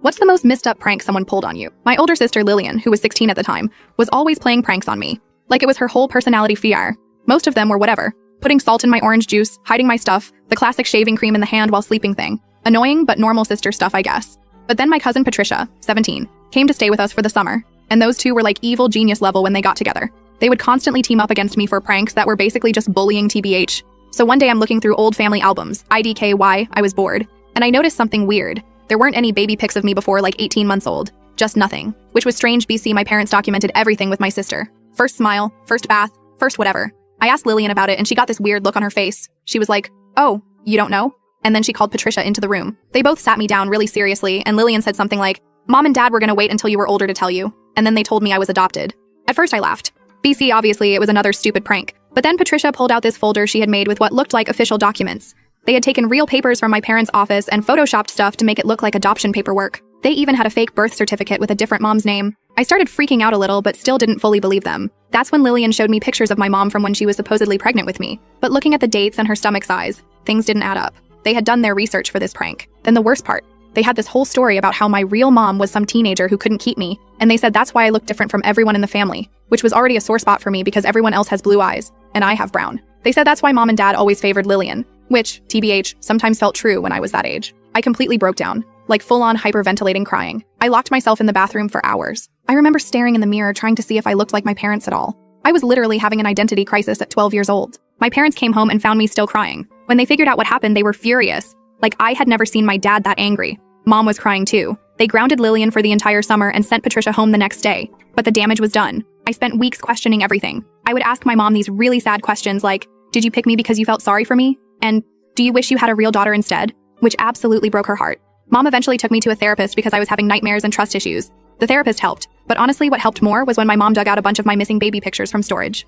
What's the most messed up prank someone pulled on you? My older sister Lillian, who was 16 at the time, was always playing pranks on me. Like it was her whole personality fiar. Most of them were whatever. Putting salt in my orange juice, hiding my stuff, the classic shaving cream in the hand while sleeping thing. Annoying, but normal sister stuff, I guess. But then my cousin Patricia, 17, came to stay with us for the summer. And those two were like evil genius level when they got together. They would constantly team up against me for pranks that were basically just bullying TBH. So one day I'm looking through old family albums, IDKY, I was bored. And I noticed something weird. There weren't any baby pics of me before like 18 months old. Just nothing. Which was strange. BC, my parents documented everything with my sister. First smile, first bath, first whatever. I asked Lillian about it and she got this weird look on her face. She was like, "Oh, you don't know?" And then she called Patricia into the room. They both sat me down really seriously and Lillian said something like, "Mom and Dad were gonna wait until you were older to tell you." And then they told me I was adopted. At first I laughed. BC, obviously it was another stupid prank. But then Patricia pulled out this folder she had made with what looked like official documents. They had taken real papers from my parents' office and photoshopped stuff to make it look like adoption paperwork. They even had a fake birth certificate with a different mom's name. I started freaking out a little, but still didn't fully believe them. That's when Lillian showed me pictures of my mom from when she was supposedly pregnant with me. But looking at the dates and her stomach size, things didn't add up. They had done their research for this prank. Then the worst part, they had this whole story about how my real mom was some teenager who couldn't keep me, and they said that's why I looked different from everyone in the family, which was already a sore spot for me because everyone else has blue eyes, and I have brown. They said that's why Mom and Dad always favored Lillian, which, TBH, sometimes felt true when I was that age. I completely broke down, like full-on hyperventilating crying. I locked myself in the bathroom for hours. I remember staring in the mirror trying to see if I looked like my parents at all. I was literally having an identity crisis at 12 years old. My parents came home and found me still crying. When they figured out what happened, they were furious. Like I had never seen my dad that angry. Mom was crying too. They grounded Lillian for the entire summer and sent Patricia home the next day. But the damage was done. I spent weeks questioning everything. I would ask my mom these really sad questions like, "Did you pick me because you felt sorry for me?" And, "Do you wish you had a real daughter instead?" Which absolutely broke her heart. Mom eventually took me to a therapist because I was having nightmares and trust issues. The therapist helped. But honestly, what helped more was when my mom dug out a bunch of my missing baby pictures from storage.